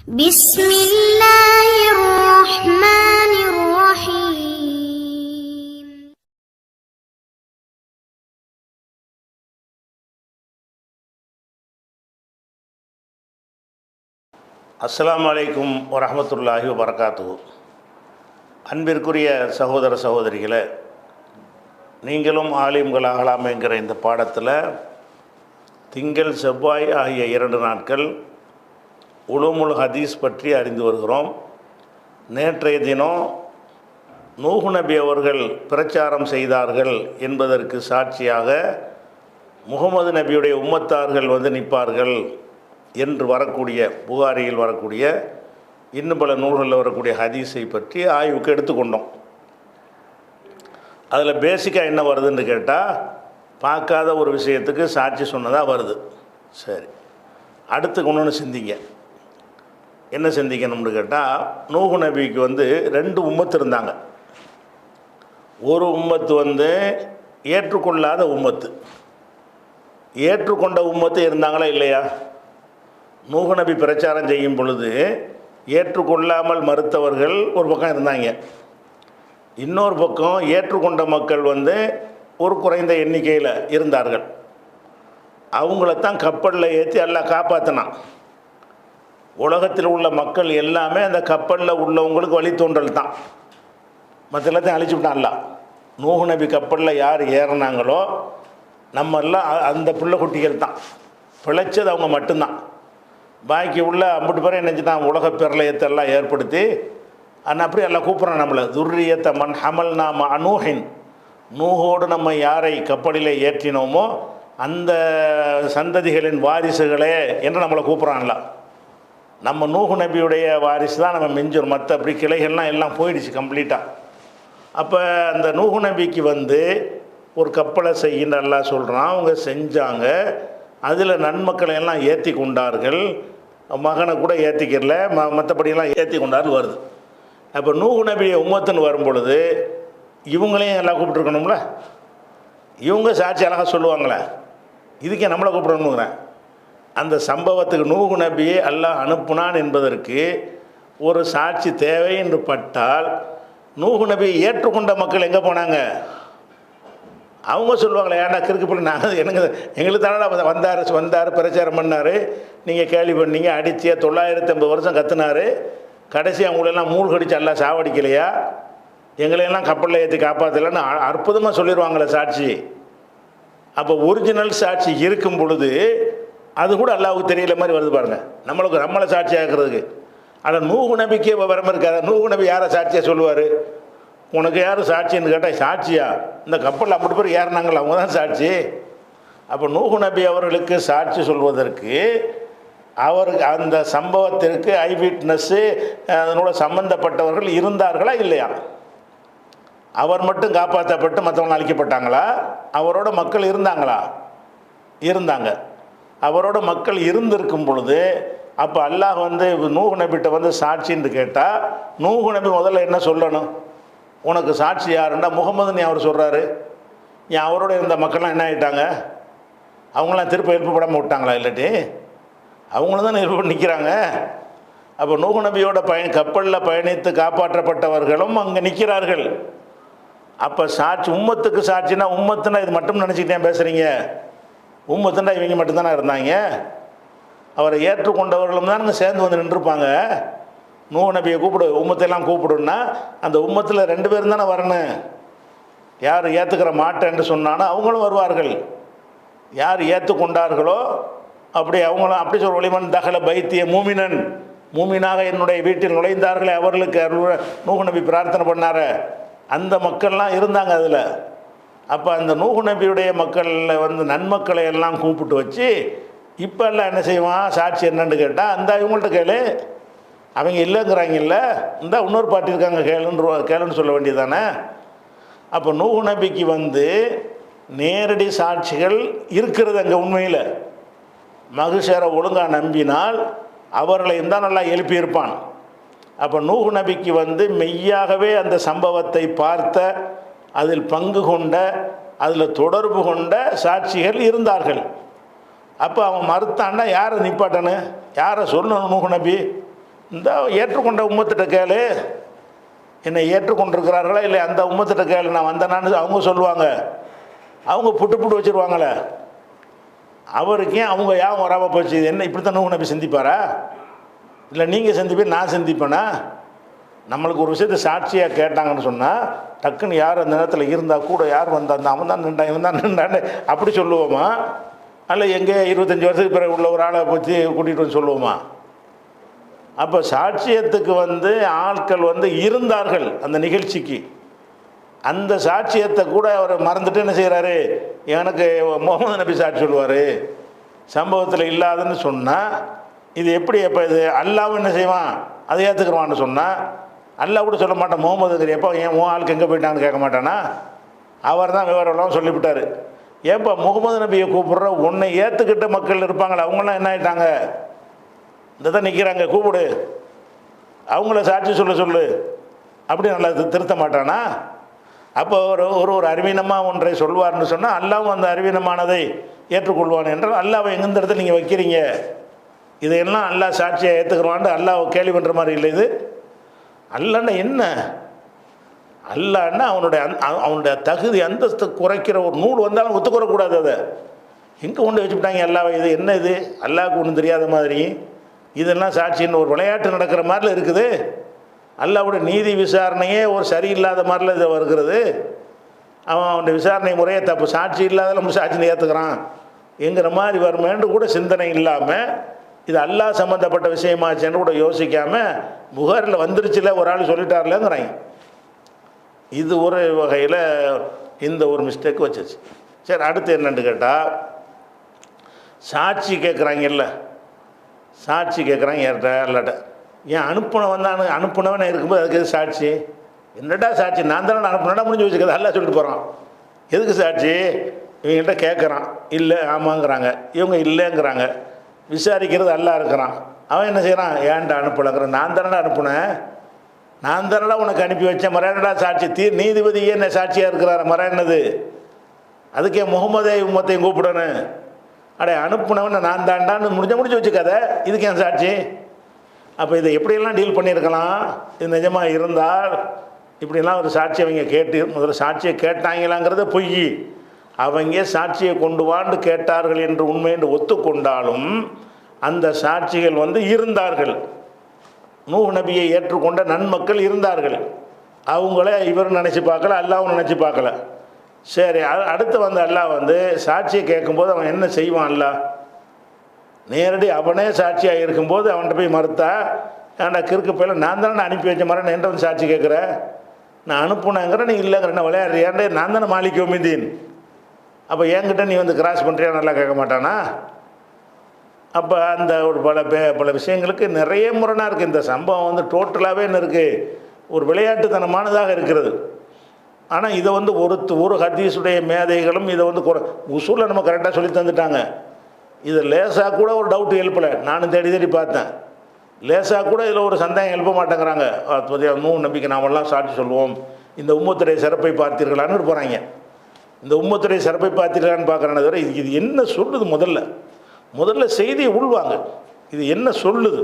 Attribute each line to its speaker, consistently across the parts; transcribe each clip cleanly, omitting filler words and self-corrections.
Speaker 1: بسم الله الرحمن الرحيم.
Speaker 2: அஸ்ஸலாமு அலைக்கும் வரஹ்மத்துல்லாஹி வபரகாத்துஹு. அன்பிற்குரிய சகோதர சகோதரிகளே, நீங்களும் ஆலிம்கள் ஆகலாம் என்கிற இந்த பாடத்தில் திங்கள் செவ்வாய் ஆகிய 2 நாட்கள் உலூமுல் ஹதீஸ் பற்றி அறிந்து வருகிறோம். நேற்றைய தினம் நூஹ் நபி அவர்கள் பிரச்சாரம் செய்தார்கள் என்பதற்கு சாட்சியாக முகமது நபியுடைய உம்மத்தார்கள் நிற்பார்கள் என்று வரக்கூடிய புகாரியில் வரக்கூடிய இன்னும் பல நூல்களில் வரக்கூடிய ஹதீஸை பற்றி ஆய்வுக்கு எடுத்துக்கொண்டோம். அதில் பேசிக்காக என்ன வருதுன்னு கேட்டால், பார்க்காத ஒரு விஷயத்துக்கு சாட்சி சொன்னதாக வருது. சரி, அடுத்து ஒன்று சிந்திங்க. என்ன சிந்திக்கணும்னு கேட்டால், நூஹ் நபிக்கு 2 உம்மத்து இருந்தாங்க. ஒரு உம்மத்து ஏற்றுக்கொள்ளாத உம்மத்து, ஏற்றுக்கொண்ட உம்மத்து இருந்தாங்களா இல்லையா? நூஹ் நபி பிரச்சாரம் செய்யும் பொழுது ஏற்றுக்கொள்ளாமல் மறுத்தவர்கள் ஒரு பக்கம் இருந்தாங்க. இன்னொரு பக்கம் ஏற்றுக்கொண்ட மக்கள் ஒரு குறைந்த எண்ணிக்கையில் இருந்தார்கள். அவங்களத்தான் கப்பலில் ஏற்றி எல்லாம் காப்பாற்றினான். உலகத்தில் உள்ள மக்கள் எல்லாமே அந்த கப்பலில் உள்ளவங்களுக்கு வழித்தோன்றல் தான். மற்ற எல்லாத்தையும் அழிச்சு விட்டான்ல. நூஹ் நபி கப்பலில் யார் ஏறினாங்களோ நம்மெல்லாம் அந்த பிள்ளை குட்டிகள் தான். பிழைச்சது அவங்க மட்டும்தான். பாக்கி உள்ள 50 பேரை நினச்சிட்டான் உலக பிரளயத்தெல்லாம் ஏற்படுத்தி. ஆனால் அப்படி எல்லாம் கூப்பிட்றான் நம்மளை, துர்ரியத்த மன் ஹமல்னா மஅனூஹின், நூஹோடு நம்ம யாரை கப்பலில் ஏற்றினோமோ அந்த சந்ததிகளின் வாரிசுகளே என்று நம்மளை கூப்பிட்றான்ல. நம்ம நூஹ் நபியுடைய வாரிசு தான் நம்ம மிஞ்சோம். மற்ற அப்படி கிளைகள்லாம் எல்லாம் போயிடுச்சு கம்ப்ளீட்டாக. அப்போ அந்த நூஹ் நபிக்கு ஒரு கப்பலை செய்யின்னு எல்லாம் சொல்கிறான். அவங்க செஞ்சாங்க. அதில் நன்மக்களை எல்லாம் ஏற்றி கொண்டார்கள். மகனை கூட ஏற்றிக்கிறல, மற்றபடியெல்லாம் ஏற்றி கொண்டார்கள் வருது. அப்போ நூஹ் நபியை உம்மத்துன்னு வரும் பொழுது இவங்களையும் எல்லாம் கூப்பிட்டுருக்கணும்ல. இவங்க சாட்சி அழகாக சொல்லுவாங்களே, இதுக்கே நம்மளை கூப்பிடணுங்கிறேன். அந்த சம்பவத்துக்கு நூஹ் நபியை அல்லாஹ் அனுப்புனான் என்பதற்கு ஒரு சாட்சி தேவை என்று பட்டால், நூஹ் நபியை ஏற்றுக்கொண்ட மக்கள் எங்கே போனாங்க? அவங்க சொல்லுவாங்களே, ஏன்னா கிறுக்கு பண்ணி நாங்கள் எங்களுக்கு தானே வந்தார் பிரச்சாரம் பண்ணார், நீங்கள் கேள்வி பண்ணீங்க, அடித்து 950 வருஷம் கத்துனார், கடைசி அவங்களெல்லாம் மூழ்கடிச்சு எல்லாம் சாவடிக்கலையா, எங்களையெல்லாம் கப்பலில் ஏற்றி காப்பாற்றலைன்னு அற்புதமாக சொல்லிடுவாங்களே சாட்சி. அப்போ ஒரிஜினல் சாட்சி இருக்கும் பொழுது அது கூட அல்லாவுக்கு தெரியல மாதிரி வருது பாருங்கள். நம்மளை சாட்சி ஆக்குறதுக்கு. ஆனால் நூஹ் நபிக்கே விவரம் இருக்காது. நூஹ் நபி யாரை சாட்சியாக சொல்லுவார்? உனக்கு யார் சாட்சின்னு கேட்டால், சாட்சியா இந்த கப்பலில் 50 பேர் ஏறினாங்களா, அவங்க தான் சாட்சி. அப்போ நூஹ் நபி அவர்களுக்கு சாட்சி சொல்வதற்கு அவருக்கு அந்த சம்பவத்திற்கு ஐ விட்னஸ்ஸு அதனோட சம்பந்தப்பட்டவர்கள் இருந்தார்களா இல்லையா? அவர் மட்டும் காப்பாற்றப்பட்டு மற்றவங்க அழிக்கப்பட்டாங்களா? அவரோட மக்கள் இருந்தாங்களா? இருந்தாங்க. அவரோட மக்கள் இருந்திருக்கும் பொழுது அப்போ அல்லாஹ் நூஹ் நபிகிட்ட சாட்சின்னு கேட்டால், நூஹ் நபி முதல்ல என்ன சொல்லணும்? உனக்கு சாட்சி யாருன்னா முகமதுன்னு அவர் சொல்கிறாரு. ஏன் அவரோட இருந்த மக்கள்லாம் என்ன ஆகிட்டாங்க? அவங்களாம் திருப்ப எழுப்பப்படாமல் விட்டாங்களா? இல்லாட்டி அவங்களும் தான் எழுப்ப நிற்கிறாங்க. அப்போ நூஹ் நபியோட கப்பலில் பயணித்து காப்பாற்றப்பட்டவர்களும் அங்கே நிற்கிறார்கள். அப்போ சாட்சி உம்மத்துக்கு சாட்சினா, உம்மத்துனா இது மட்டும் நினச்சிக்கிட்டேன் பேசுகிறீங்க. உம்மத்துனா இவங்க மட்டும்தானே இருந்தாங்க. அவரை ஏற்றுக்கொண்டவர்களும் தான் அங்கே சேர்ந்து நின்றுருப்பாங்க. நூஹ் நபியை கூப்பிடு, உம்மத்தையெல்லாம் கூப்பிடுன்னா அந்த உம்மத்தில் 2 பேரும் தானே வரணும். யார் ஏற்றுக்கிற மாட்டேன்னு சொன்னானோ அவங்களும் வருவார்கள். யார் ஏற்றுக்கொண்டார்களோ அப்படி அவங்களும் அப்படி சொல்ல, ஒளிமன் தகல பைத்திய மூமினன், மூமினாக என்னுடைய வீட்டில் நுழைந்தார்களே அவர்களுக்கு நூஹ் நபி பிரார்த்தனை பண்ணார அந்த மக்கள்லாம் இருந்தாங்க அதில். அப்போ அந்த நூஹ் நபியுடைய மக்களில் நன்மக்களை எல்லாம் கூப்பிட்டு வச்சு இப்போ எல்லாம் என்ன செய்வான்? சாட்சி என்னன்னு கேட்டால், அந்த இவங்கள்ட்ட கேளு, அவங்க இல்லைங்கிறாங்கல்ல, இந்த இன்னொரு பாட்டி இருக்காங்க, கேளுன்னு சொல்ல வேண்டியது தானே. அப்போ நூஹ் நபிக்கு நேரடி சாட்சிகள் இருக்கிறது அங்கே. உண்மையில் மகிஷரை ஒழுங்காக நம்பினால் அவர்களை இருந்தால் நல்லா எழுப்பியிருப்பான். அப்போ நூஹ் நபிக்கு மெய்யாகவே அந்த சம்பவத்தை பார்த்த, அதில் பங்கு கொண்ட, அதில் தொடர்பு கொண்ட சாட்சிகள் இருந்தார்கள். அப்போ அவன் மறுத்தான்னா யாரை நிப்பாட்டணும்? யாரை சொல்லணும்? நூஹ் நபி இந்த ஏற்றுக்கொண்ட உம்மத்திட்ட கேளு, என்னை ஏற்றுக்கொண்டிருக்கிறார்களா இல்லை அந்த உம்மத்திட்ட கேளு நான் வந்தேனான்னு அவங்க சொல்லுவாங்க. அவங்க புட்டு வச்சுருவாங்களே, அவருக்கு ஏன் அவங்க யாவும் வராமல் போச்சு? என்ன இப்படி தான் நூஹ் நபி சிந்திப்பாரா? இல்லை நீங்கள் சிந்திப்பேன் நான் சிந்திப்பேனா? நம்மளுக்கு ஒரு விஷயத்தை சாட்சியாக கேட்டாங்கன்னு சொன்னால் டக்குன்னு யார் அந்த நேரத்தில் இருந்தால் கூட யார் வந்தால் அவன் தான் நின்றான் இவன் தான் நின்றான்னு அப்படி சொல்லுவோமா? அல்ல எங்கே 25 வருஷத்துக்கு பிறகு உள்ள ஒரு ஆளை பற்றி கூட்டிகிட்டு வந்து சொல்லுவோமா? அப்போ சாட்சியத்துக்கு ஆட்கள் இருந்தார்கள் அந்த நிகழ்ச்சிக்கு. அந்த சாட்சியத்தை கூட அவர் மறந்துட்டு என்ன செய்கிறாரு, எனக்கு முகமது நபி சாட்சி சொல்லுவார் சம்பவத்தில் இல்லாதுன்னு சொன்னால் இது எப்படி? எப்போ இது அல்லாவும் என்ன செய்வான், அதை ஏற்றுக்குருவான்னு சொன்னால் அல்லாஹ் கூட சொல்ல மாட்டான் முகமது எப்போ ஏன் உன் ஆளுக்கு எங்கே போயிட்டான்னு கேட்க மாட்டானா? அவர் தான் விவரம்லாம் சொல்லிவிட்டார். ஏப்பா முகமது நபியை கூப்பிட்ற உன்னை ஏற்றுக்கிட்ட மக்கள் இருப்பாங்களே அவங்களாம் என்ன ஆகிட்டாங்க? இந்த தான் நிற்கிறாங்க, கூப்பிடு, அவங்கள சாட்சி சொல்லு அப்படி நல்லா திருத்த மாட்டானா? அப்போ ஒரு அறிவீனமாக ஒன்றை சொல்வார்னு சொன்னால் அல்லாவும் அந்த அறிவீனமானதை ஏற்றுக்கொள்வான் என்றால் அல்லாவை எங்கெந்த இடத்துல நீங்கள் வைக்கிறீங்க? இதையெல்லாம் அல்லாஹ் சாட்சியாக ஏற்றுக்கிறவான்ட்டு அல்லாஹ் கேள்வி பண்ணுற மாதிரி இல்லை. இது அல்லான்னா என்ன? அல்லான்னா அவனுடைய தகுதி அந்தஸ்து குறைக்கிற ஒரு நூல் வந்தாலும் ஒத்துக்கூடக்கூடாது. அதை எங்கே கொண்டு வச்சுக்கிட்டாங்க அல்லாவை? இது என்ன? இது அல்லாவுக்கு ஒன்றும் தெரியாத மாதிரி இதெல்லாம் சாட்சின்னு ஒரு விளையாட்டு நடக்கிற மாதிரில இருக்குது. அல்லாவுடைய நீதி விசாரணையே ஒரு சரியில்லாத மாதிரில இதை வருகிறது. அவனுடைய விசாரணை முறையே தப்பு, சாட்சி இல்லாத நம்ம சாட்சின்னு ஏற்றுக்கிறான் என்கிற மாதிரி வருமேன்று கூட சிந்தனை இல்லாமல் இது அல்லாஹ் சம்மந்தப்பட்ட விஷயமாச்சுன்னு கூட யோசிக்காமல் புகாரில் வந்துருச்சுல ஒரு ஆள் சொல்லிட்டார்லங்கிறாங்க. இது ஒரு வகையில் இந்த ஒரு மிஸ்டேக் வச்சிச்சு. சரி, அடுத்து என்னென்னு கேட்டால் சாட்சி கேட்குறாங்கல்ல, சாட்சி கேட்குறாங்க ஏற்ற அல்லாட்ட. ஏன் அனுப்புனவனே இருக்கும்போது அதுக்கு எது சாட்சி? என்னடா சாட்சி? நான் தானே அனுப்புனடா முடிஞ்சு வச்சுக்கிறது அல்லா சொல்லிட்டு போகிறான். எதுக்கு சாட்சி? இவங்ககிட்ட கேட்குறான், இல்லை ஆமாங்கிறாங்க, இவங்க இல்லைங்கிறாங்க. விசாரிக்கிறது அல்லா இருக்கிறான். அவன் என்ன செய்கிறான்? ஏன்டா அனுப்பலைங்கிறான். நான் தானடா அனுப்புனேன், நான் தானடா உனக்கு அனுப்பி வச்சேன், மறையனடா சாட்சி? நீதிபதியே என்ன சாட்சியாக இருக்கிறார், மர என்னது? அதுக்கே முகமதே உம்மத்தையும் கூப்பிடணும். அடே அனுப்புனவனை நான் தாண்டான்னு முடிஞ்சு வச்சுக்காத, இதுக்கு என் சாட்சி? அப்போ இதை எப்படியெல்லாம் டீல் பண்ணியிருக்கலாம்? இது நிஜமாக இருந்தால் இப்படிலாம் ஒரு சாட்சி அவங்க கேட்டு முதல்ல சாட்சியை கேட்டாங்களாங்கிறத பொய். அவங்க சாட்சியை கொண்டு வாண்டு கேட்டார்கள் என்று உண்மை என்று ஒத்துக்கொண்டாலும் அந்த சாட்சிகள் இருந்தார்கள். நூஹ் நபியை ஏற்றுக்கொண்ட நன்மக்கள் இருந்தார்கள். அவங்கள இவர் நினச்சி பார்க்கல, அல்லாவும் நினச்சி பார்க்கல. சரி, அடுத்து அல்லாஹ் சாட்சியை கேட்கும்போது அவன் என்ன செய்வான்? அல்லாஹ் நேரடி அவனே சாட்சியாக இருக்கும்போது அவன்கிட்ட போய் மறுத்தா, ஏன்டா கிறுக்கு போயில நான் தானே அனுப்பி வச்ச மாதிரி என்கிட்ட வந்து சாட்சி கேட்குற, நான் அனுப்புனேங்கிற நீ இல்லைங்கிற, என்ன விளையாடுறியாண்டே, நான் தானே மாலிக் யௌமித்தீன், அப்போ என்கிட்ட நீ கிராஸ் பண்ணுறியா நல்லா கேட்க மாட்டானா? அப்போ அந்த ஒரு பல விஷயங்களுக்கு நிறைய முரணாக இருக்குது. இந்த சம்பவம் டோட்டலாகவே என்ன இருக்குது, ஒரு விளையாட்டுத்தனமானதாக இருக்கிறது. ஆனால் இதை ஒரு ஹதீஸுடைய மேதைகளும் இதை உசூலில் நம்ம கரெக்டாக சொல்லி தந்துட்டாங்க. இது லேசாக கூட ஒரு டவுட் எழுப்பலை. நானும் தேடி பார்த்தேன். லேசாக கூட இதில் ஒரு சந்தேகம் எழுப்ப மாட்டேங்கிறாங்க. நூஹ் நபிக்கு நாமெல்லாம் சாட்சி சொல்லுவோம், இந்த உம்மத்துடைய சிறப்பை பார்த்தீர்களான்னு போகிறாங்க. இந்த உம்மத்துடைய சிறப்பை பார்த்தீர்களான்னு பார்க்குறானே தவிர இது என்ன சொல்லுது? முதல்ல செய்தியை உள்வாங்க. இது என்ன சொல்லுது?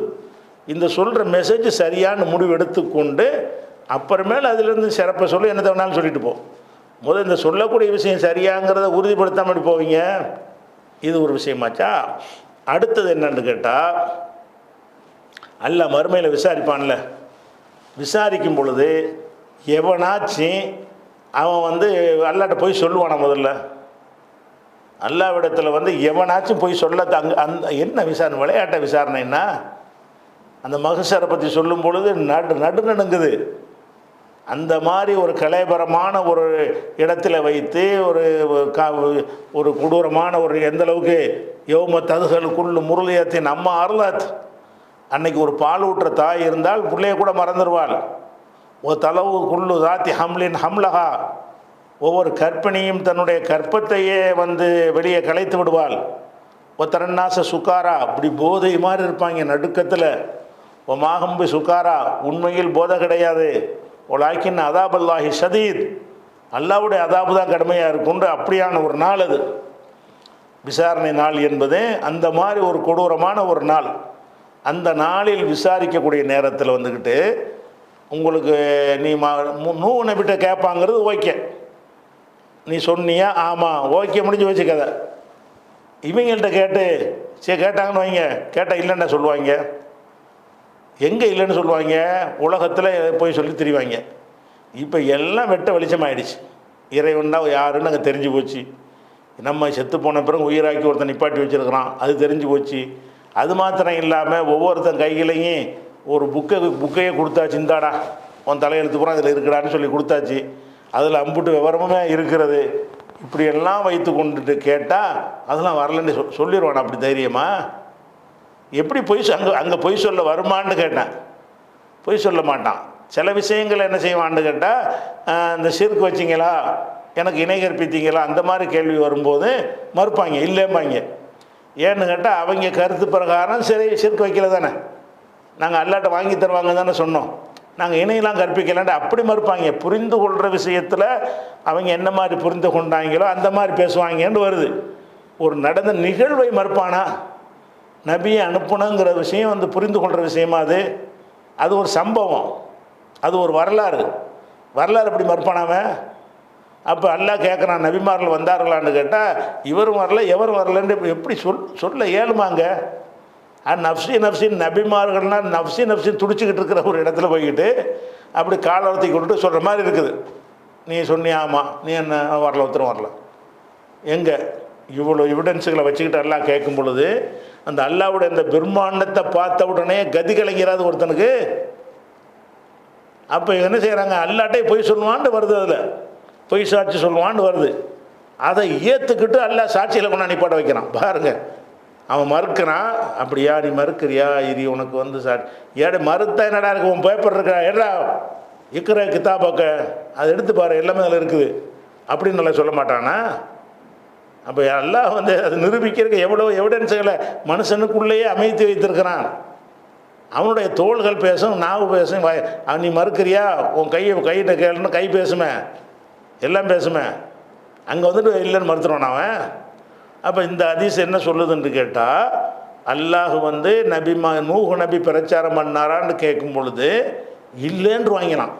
Speaker 2: இந்த சொல்கிற மெசேஜ் சரியான முடிவு எடுத்துக்கொண்டு அப்புறமேல அதிலிருந்து சிறப்பை சொல்லி என்ன வேணாலும் சொல்லிட்டு போ. முதல்ல இந்த சொல்லக்கூடிய விஷயம் சரியாங்கிறத உறுதிப்படுத்தாமல் போவீங்க. இது ஒரு விஷயமாச்சா? அடுத்தது என்னன்னு கேட்டால், அல்லாஹ் மறுமையில் விசாரிப்பான்ல, விசாரிக்கும் பொழுது எவனாச்சும் அவன் அல்லாட்ட போய் சொல்லுவானா? முதல்ல அல்லாவிடத்தில் எவனாச்சும் போய் சொல்ல அந்த என்ன விசாரணை? விளையாட்ட விசாரணைன்னா அந்த மகசரை பற்றி சொல்லும் பொழுது நடுங்குது. அந்த மாதிரி ஒரு கலைபரமான ஒரு இடத்துல வைத்து ஒரு கொடூரமான ஒரு எந்த அளவுக்கு யௌம ததுகளுக்குள்ளு முருளியத்தின் அம்மா அருளாத், அன்னைக்கு ஒரு பால் ஊட்டுற தாய் இருந்தால் பிள்ளைய கூட மறந்துடுவாள். ஓ தலவு குள்ளு தாத்தி ஹம்லின் ஹம்லஹா, ஒவ்வொரு கர்ப்பிணியும் தன்னுடைய கற்பத்தையே வெளியே கலைத்து விடுவாள். ஓ தரநாச சுக்காரா, இப்படி போதை மாதிரி இருப்பாங்க நடுக்கத்தில். ஓ மாகம்பு சுக்காரா, உண்மையில் போதை கிடையாது. ஒலாக்கின் அதாபல்லாஹி ஷதீத், அல்லாவுடைய அதாபு தான் கடுமையாக இருக்குண்டு. அப்படியான ஒரு நாள் அது விசாரணை நாள் என்பது. அந்த மாதிரி ஒரு கொடூரமான ஒரு நாள். அந்த நாளில் விசாரிக்கக்கூடிய நேரத்தில் வந்துக்கிட்டு உங்களுக்கு நீ நூஹ் நபிட்ட கேட்பாங்கிறது ஓகே, நீ சொன்னியா ஆமாம் ஓகே முடிஞ்சு வச்சு கதை. இவங்கள்ட்ட கேட்டு சரி கேட்டாங்கன்னு வைங்க, கேட்டால் இல்லைன்னா சொல்லுவாங்க, எங்கே இல்லைன்னு சொல்லுவாங்க, உலகத்தில் போய் சொல்லி திரிவாங்க. இப்போ எல்லாம் வெட்ட வெளிச்சமாயிடுச்சு. இறைவன் தான் யாருன்னு அங்கே தெரிஞ்சு போச்சு. நம்ம செத்து போன பிறகு உயிராக்கி ஒருத்தன் நிப்பாட்டி வச்சுருக்கிறான், அது தெரிஞ்சு போச்சு. அது மாத்திரம் இல்லாமல் ஒவ்வொருத்தன் கையிலையும் ஒரு புக்கையே கொடுத்தாச்சு, இந்தாடா உன் தலையெழுத்து பூரா அதில் இருக்குடான்னு சொல்லி கொடுத்தாச்சு. அதில் அம்புட்டு விவரமுமே இருக்கிறது. இப்படியெல்லாம் வைத்து கொண்டுட்டு கேட்டால் அதெல்லாம் வரலன்னு சொல்லிடுவான். அப்படி தைரியமா எப்படி அங்கே பொய் சொல்ல வருமானு கேட்டேன். பொய் சொல்ல மாட்டான். சில விஷயங்கள் என்ன செய்வான்னு கேட்டால், இந்த சிறுக்கு வச்சிங்களா, எனக்கு இணை கற்பித்தீங்களா, அந்த மாதிரி கேள்வி வரும்போது மறுப்பாங்க, இல்லைம்பாங்க. ஏன்னு கேட்டால் அவங்க கருத்து பிரகாரம் சரி சிறுக்கு வைக்கல தானே, நாங்கள் அல்லாட்ட வாங்கி தருவாங்க தானே சொன்னோம், நாங்கள் இணையெல்லாம் கற்பிக்கலான்ட்டு அப்படி மறுப்பாங்க. புரிந்து கொள்கிற விஷயத்தில் அவங்க என்ன மாதிரி புரிந்து கொண்டாங்களோ அந்த மாதிரி பேசுவாங்கன்னு வருது. ஒரு நடந்த நிகழ்வை மறுப்பானா? நபியை அனுப்பணுங்கிற விஷயம் வந்து புரிந்து கொள்கிற விஷயமா அது ஒரு சம்பவம், அது ஒரு வரலாறு எப்படி மறுப்பானாவன்? அப்போ அல்லாஹ் கேட்குறான், நபிமார்கள் வந்தார்களான்னு கேட்டால் இவரும் வரல எவரும் வரலன்னு எப்படி சொல்ல ஏழுமாங்க? நப்சி நபிமார்கள்னால் நப்சி துடிச்சிக்கிட்டு இருக்கிற ஒரு இடத்துல போய்கிட்டு அப்படி காலத்தை கொண்டு சொல்கிற மாதிரி இருக்குது. நீ சொன்னியாமா, நீ என்ன வரல, ஒருத்தரும் வரல. எங்கே இவ்வளோ எவிடன்ஸுகளை வச்சுக்கிட்டு எல்லாம் கேட்கும் பொழுது அந்த அல்லாவுடைய அந்த பிரம்மாண்டத்தை பார்த்த உடனே கதி கலைஞராது ஒருத்தனுக்கு. அப்போ என்ன செய்கிறாங்க, அல்லாட்டே பொய் சொல்லுவான்னு வருது, அதில் பொய் சாட்சி சொல்லுவான்னு வருது. அதை ஏற்றுக்கிட்டு அல்லா சாட்சியில் கொண்டு நிப்பாட்ட வைக்கிறான். பாருங்கள், அவன் மறுக்கிறான். அப்படியா நீ மறுக்கிறியா, இது உனக்கு வந்து ஏட மறுத்தா என்னடா இருக்கு, உன் பேப்பர் இருக்கா, ஏடா இருக்கிற கிதாபாக்க அதை எடுத்து பாரு, எல்லாமே அதில் இருக்குது அப்படின்னு நல்லா சொல்ல மாட்டானா? அப்போ எல்லாம் வந்து அது நிரூபிக்கிறதுக்கு எவ்வளோ எவிடன்ஸுகளை மனுஷனுக்குள்ளேயே அமைத்து வைத்திருக்கிறான். அவனுடைய தோள்கள் பேசும், நாவு பேசும். நீ மறுக்கிறியா, உன் கையிட்ட கேளுன்னு கை பேசுமே, எல்லாம் பேசுமே. அங்கே வந்துட்டு இல்லைன்னு மறுத்துருவான் அவன். அப்போ இந்த ஹதீஸ் என்ன சொல்லுதுன்னு கேட்டால், அல்லாஹ் வந்து நூஹ் நபி பிரச்சாரம் பண்ணாரான்னு கேட்கும் பொழுது இல்லைன்னு வாங்கினான்.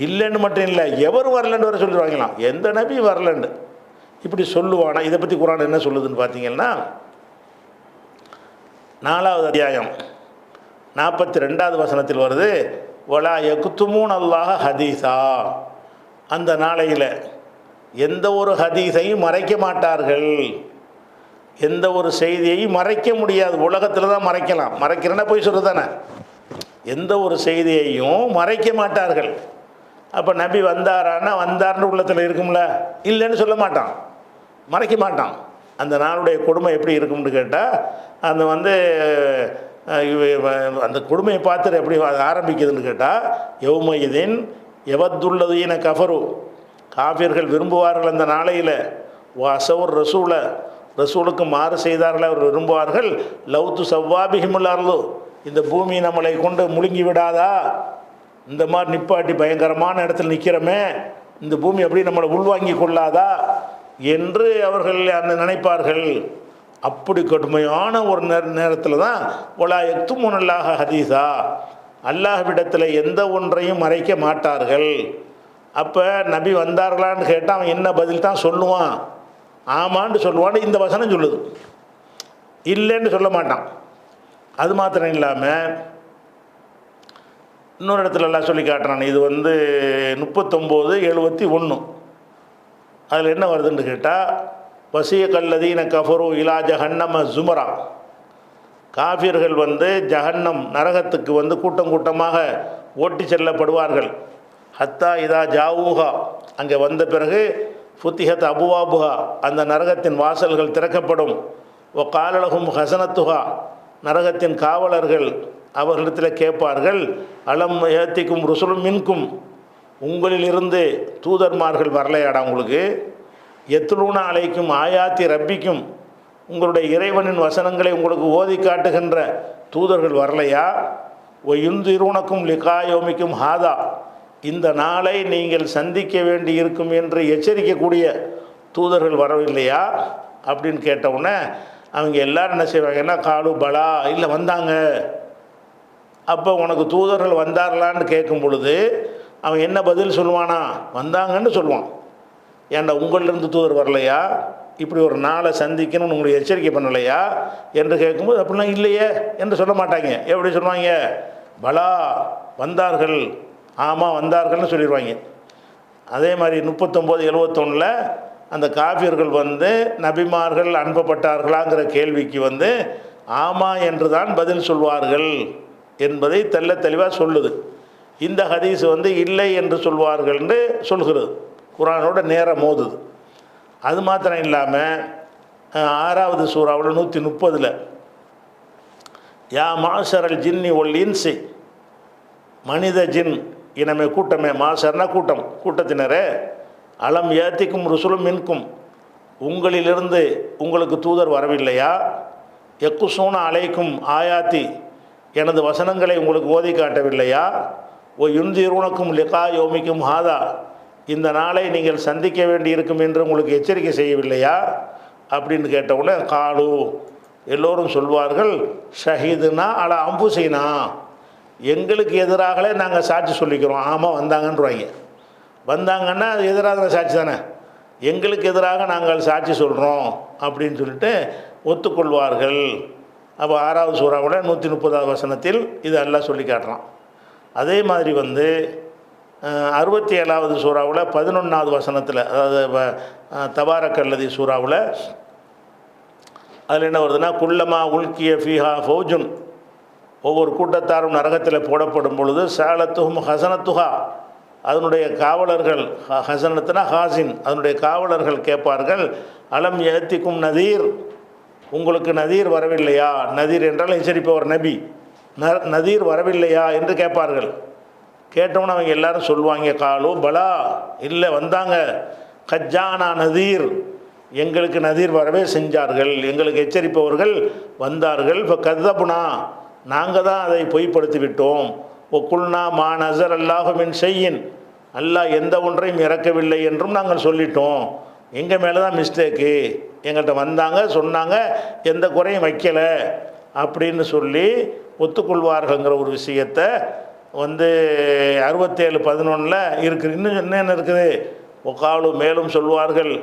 Speaker 2: இல்லைன்னு மட்டும் இல்லை, எவர் வரலன்னு வர சொல்லி வாங்கினான். எந்த நபி வரலன்னு இப்படி சொல்லுவானா? இதை பற்றி குர்ஆன் என்ன சொல்லுதுன்னு பார்த்தீங்கன்னா, 4வது அத்தியாயம் 42வது வசனத்தில் வருது, வலா யக்துமூன் அல்லாஹ ஹதீஸா. அந்த நாளையில் எந்த ஒரு ஹதீஸையும் மறைக்க மாட்டார்கள், எந்த ஒரு செய்தியையும் மறைக்க முடியாது. உலகத்தில் தான் மறைக்கலாம், மறைக்கிறேன்னா போய் சொல்கிறது தானே. எந்த ஒரு செய்தியையும் மறைக்க மாட்டார்கள். அப்போ நபி வந்தாரான்னா வந்தார்னு உள்ளத்தில் இருக்கும்ல, இல்லைன்னு சொல்ல மாட்டான், மறைக்க மாட்டான். அந்த நாளுடைய கொடுமை எப்படி இருக்கும்னு கேட்டால், அந்த வந்து அந்த கொடுமையை பார்த்துட்டு எப்படி ஆரம்பிக்குதுன்னு கேட்டால், யௌமயிதின் எவத்துள்ளதீன கஃபரு, காஃபிர்கள் விரும்புவார்கள் அந்த நாளையில், வாசவர் ரசூலுக்கு மாறு செய்தார்கள் அவர் விரும்புவார்கள், லவ்து சவ்வாபிஹிமுல்லார்லோ, இந்த பூமி நம்மளை கொண்டு முழுங்கி விடாதா, இந்த மாதிரி நிப்பாட்டி பயங்கரமான இடத்துல நிற்கிறோமே, இந்த பூமி அப்படி நம்மளை உள்வாங்கி கொள்ளாதா என்று அவர்கள் அந்த நினைப்பார்கள். அப்படி கடுமையான ஒரு நேரத்தில் தான் வலா யக்துமூன அல்லாஹ ஹதீஸா, அல்லாஹ்விடத்தில் எந்த ஒன்றையும் மறைக்க மாட்டார்கள். அப்போ நபி வந்தார்களான்னு கேட்டால் அவன் என்ன பதில் தான் சொல்லுவான்? ஆமான்னு சொல்லுவான்னு இந்த வசனம் சொல்லுது, இல்லைன்னு சொல்ல மாட்டான். அது மாத்திரம் இல்லாமல் இன்னொரு இடத்துல எல்லாம் சொல்லி காட்டுறான். இது வந்து 39:71. அதில் என்ன வருதுன்னு கேட்டால், வசியகல்லதீன கஃபரு இலா ஜஹன்னம ஜுமரா, காஃபிர்கள் வந்து ஜஹன்னம் நரகத்துக்கு வந்து கூட்டம் கூட்டமாக ஓட்டி செல்லப்படுவார்கள். ஹத்தா இதா ஜாவூஹா, அங்கே வந்த பிறகு ஃபுத்திஹத் அபுவாபுஹா, அந்த நரகத்தின் வாசல்கள் திறக்கப்படும். ஒ காலலகும் ஹசனத்துஹா, நரகத்தின் காவலர்கள் அவர்களிடத்தில் கேட்பார்கள், அலம் ஏத்திக்கும் ருசுலும் மின்கும், உங்களிலிருந்து தூதர்மார்கள் வரலையாடா உங்களுக்கு, எத்துலூன அலைக்கும் ஆயாத்தி ரப்பிக்கும், உங்களுடைய இறைவனின் வசனங்களை உங்களுக்கு ஓதி காட்டுகின்ற தூதர்கள் வரலையா, ஒ யுந்திருனக்கும் லிகாயோமிக்கும் ஹாதா, இந்த நாளை நீங்கள் சந்திக்க வேண்டி இருக்கும் என்று எச்சரிக்கக்கூடிய தூதர்கள் வரவில்லையா அப்படின்னு கேட்டவுடனே அவங்க எல்லோரும் என்ன செய்வாங்கன்னா காலு பலா இல்லை வந்தாங்க. அப்போ உனக்கு தூதர்கள் வந்தார்களான்னு கேட்கும் பொழுது அவன் என்ன பதில் சொல்லுவானா? வந்தாங்கன்னு சொல்லுவான். ஏன்டா உங்களிலிருந்து தூதர் வரலையா? இப்படி ஒரு நாளை சந்திக்கணும்னு உங்களுக்கு எச்சரிக்கை பண்ணலையா என்று கேட்கும்போது அப்படிலாம் இல்லையே என்று சொல்ல மாட்டாங்க. எப்படி சொல்லுவாங்க? பலா வந்தார்கள், ஆமாம் வந்தார்கள்னு சொல்லிடுவாங்க. அதே மாதிரி 39-71 அந்த காஃபியர்கள் வந்து நபிமார்கள் அனுப்பப்பட்டார்களாங்கிற கேள்விக்கு வந்து ஆமாம் என்று தான் பதில் சொல்வார்கள் என்பதை தெள்ள தெளிவாக சொல்லுது. இந்த ஹதீஸ் வந்து இல்லை என்று சொல்வார்கள் என்று சொல்கிறது. குர்ஆனோட நேரம் மோதுது. அது மாத்திரம் இல்லாமல் 6வது சூறாவில் 130 யா மாஷரல் ஜின்னி ஒல் இன்சி, மனித ஜின் இனமே கூட்டமே, மாஷர்னா கூட்டம், கூட்டத்தினரே, அலம் ஏத்திக்கும் ருசுலும் மின்கும், உங்களிலிருந்து உங்களுக்கு தூதர் வரவில்லையா? எக்குசூன அலைக்கும் ஆயாத்தி, எனது வசனங்களை உங்களுக்கு ஓதி காட்டவில்லையா? ஓ யுந்திரூனக்கும் லிகா யோமிக்கும் ஹாதா, இந்த நாளை நீங்கள் சந்திக்க வேண்டி இருக்கும் என்று உங்களுக்கு எச்சரிக்கை செய்யவில்லையா அப்படின்னு கேட்டவுடனே காலு எல்லோரும் சொல்வார்கள் ஷஹீதுனா அலா அம்புசைனா, எங்களுக்கு எதிராகவே நாங்கள் சாட்சி சொல்லிக்கிறோம். ஆமாம் வந்தாங்கன்றாங்க. வந்தாங்கன்னா அது எதிராக சாட்சி தானே, எங்களுக்கு எதிராக நாங்கள் சாட்சி சொல்கிறோம் அப்படின்னு சொல்லிட்டு ஒத்துக்கொள்வார்கள். அப்போ 6வது சூறாவோட 130வது வசனத்தில் இது அல்லாஹ் சொல்லி காட்டுறான். அதே மாதிரி வந்து 67வது சூறாவில் 11வது வசனத்தில், அதாவது தபாரக்கல்லதி சூறாவில் அதில் என்ன வருதுன்னா குல்லமா உல்கிய ஃபீஹா ஃபௌஜுன், ஒவ்வொரு கூட்டத்தாரும் நரகத்தில் போடப்படும் பொழுது சாலத்துஹும் ஹசனத்துஹா, அதனுடைய காவலர்கள், ஹசனத்துனா ஹாசின், அதனுடைய காவலர்கள் கேட்பார்கள் அலம் ஏத்திக்கும் நதீர், உங்களுக்கு நதீர் வரவில்லையா? நதீர் என்றால் எச்சரிப்பவர் நபி, நதீர் வரவில்லையா என்று கேட்பார்கள். கேட்டவொன்னு அவங்க எல்லாரும் சொல்லுவாங்க காலு பலா, இல்லை வந்தாங்க, கஜானா நதீர், எங்களுக்கு நதீர் வரவே செஞ்சார்கள், எங்களுக்கு எச்சரிப்பவர்கள் வந்தார்கள். இப்போ கதப்புனா, நாங்கள் தான் அதை பொய்ப்படுத்தி விட்டோம். ஒக்குல்னா மா நசர் அல்லாஹு மின் செய்யின், அல்லாஹ் எந்த ஒன்றையும் இறக்கவில்லை என்றும் நாங்கள் சொல்லிட்டோம், எங்கள் மேலே தான் மிஸ்டேக்கு, எங்கள்கிட்ட வந்தாங்க சொன்னாங்க எந்த குறையும் வைக்கலை அப்படின்னு சொல்லி ஒத்துக்கொள்வார்கள்ங்கிற ஒரு விஷயத்தை வந்து 67-11 இருக்குது. இன்னும் என்னென்ன இருக்குது? ஒகாலு மேலும் சொல்வார்கள்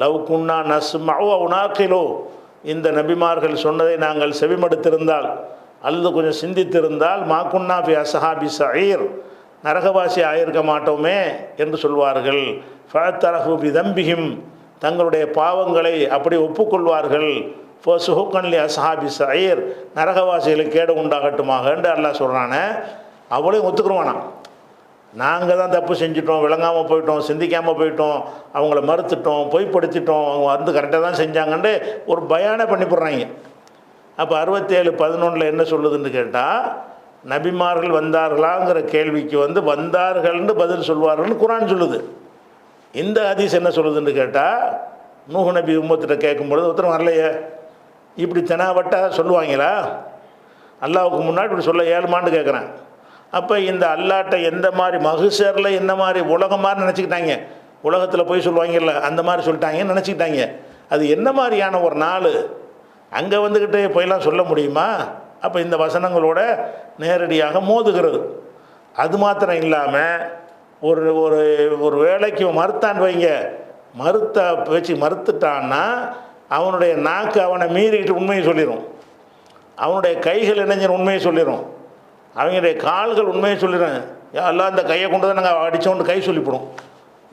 Speaker 2: லவ் குன்னா நஸ்மஉ அவ் நாகிலு, இந்த நபிமார்கள் சொன்னதை நாங்கள் செவிமடுத்திருந்தால் அல்லது கொஞ்சம் சிந்தித்திருந்தால் மாக்குன்னா ஃபி அஸ்ஹாபி ஸஈர், நரகவாசி ஆயிருக்க மாட்டோமே என்று சொல்வார்கள். ஃபஅத்தரஃபு பிதம்பிஹிம், தங்களுடைய பாவங்களை அப்படி ஒப்புக்கொள்வார்கள். ஃபசுஹுக்கன் லி அஸ்ஹாபி ஸஈர், நரகவாசிகளுக்கு கேடு உண்டாகட்டுமாக என்று அல்லாஹ் சொல்கிறானே, அவளையும் ஒத்துக்குருவானா. நாங்கள் தான் தப்பு செஞ்சிட்டோம், விளங்காமல் போயிட்டோம், சிந்திக்காமல் போயிட்டோம், அவங்கள மறுத்துட்டோம், பொய்ப்படுத்திட்டோம், அவங்க வந்து கரெக்டாக தான் செஞ்சாங்கன்ட்டு ஒரு பயானே பண்ணி போடுறாங்க. அப்போ 67-11 என்ன சொல்லுதுன்னு கேட்டால், நபிமார்கள் வந்தார்களாங்கிற கேள்விக்கு வந்து வந்தார்கள்னு பதில் சொல்வார்கள்னு குர்ஆன் சொல்லுது. இந்த ஹதீஸ் என்ன சொல்லுதுன்னு கேட்டால், நூஹ் நபி உம்மத்திட்ட கேட்கும்பொழுது ஒருத்தர் வரலையே, இப்படி தெனாவட்டா சொல்லுவாங்களா? அல்லாவுக்கு முன்னாடி இப்படி சொல்ல ஏழுமான்னு கேட்குறேன். அப்போ இந்த அல்லாட்ட எந்த மாதிரி மகுஷரில் என்ன மாதிரி உலகம் மாதிரி நினச்சிக்கிட்டாங்க, உலகத்தில் போய் சொல்லுவாங்கல்ல அந்த மாதிரி சொல்லிட்டாங்கன்னு நினச்சிக்கிட்டாங்க. அது என்ன மாதிரியான ஒரு நாள், அங்கே வந்துக்கிட்டு போயெல்லாம் சொல்ல முடியுமா? அப்போ இந்த வசனங்களோட நேரடியாக மோதுகிறது. அது மாத்திரம் இல்லாமல் ஒரு ஒரு ஒரு வேலைக்கு மறுத்தான்னு வைங்க, மறுத்த பேச்சு மறுத்துட்டான்னா அவனுடைய நாக்கு அவனை மீறிக்கிட்டு உண்மையை சொல்லிடும், அவனுடைய கைகள் இணைஞ்சர் உண்மையை சொல்லிடும், அவங்களுடைய கால்கள் உண்மையை சொல்லிடுறேன். எல்லாம் இந்த கையை கொண்டு தான் நாங்கள் அடித்தோன்னு கை சொல்லிவிடும்,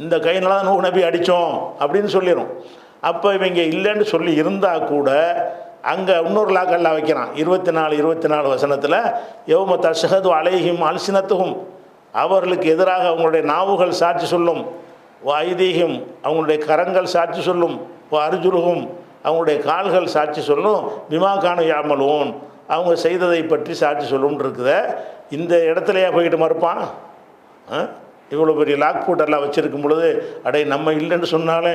Speaker 2: இந்த கையினால தான் நூஹ் நபி அடித்தோம் அப்படின்னு சொல்லிடும். அப்போ இவங்க இல்லைன்னு சொல்லி இருந்தால் கூட அங்கே இன்னொரு லாக்கெல்லாம் வைக்கிறான். 24 வசனத்தில் யௌம தஷ்ஹது அலைஹிம் அல்சினத்துஹும், அவர்களுக்கு எதிராக அவங்களுடைய நாவுகள் சாட்சி சொல்லும், ஐதீகம் அவங்களுடைய கரங்கள் சாட்சி சொல்லும், அர்ஜுலுஹும் அவங்களுடைய கால்கள் சாட்சி சொல்லும், பிமா கானு யாமலூன் அவங்க செய்ததை பற்றி சாட்சி சொல்லும்னு இருக்குத. இந்த இடத்துலையா போய்கிட்டு மறுப்பான்? இவ்வளோ பெரிய லாக் போட்டெல்லாம் வச்சுருக்கும் பொழுது அடே நம்ம இல்லைன்னு சொன்னாலே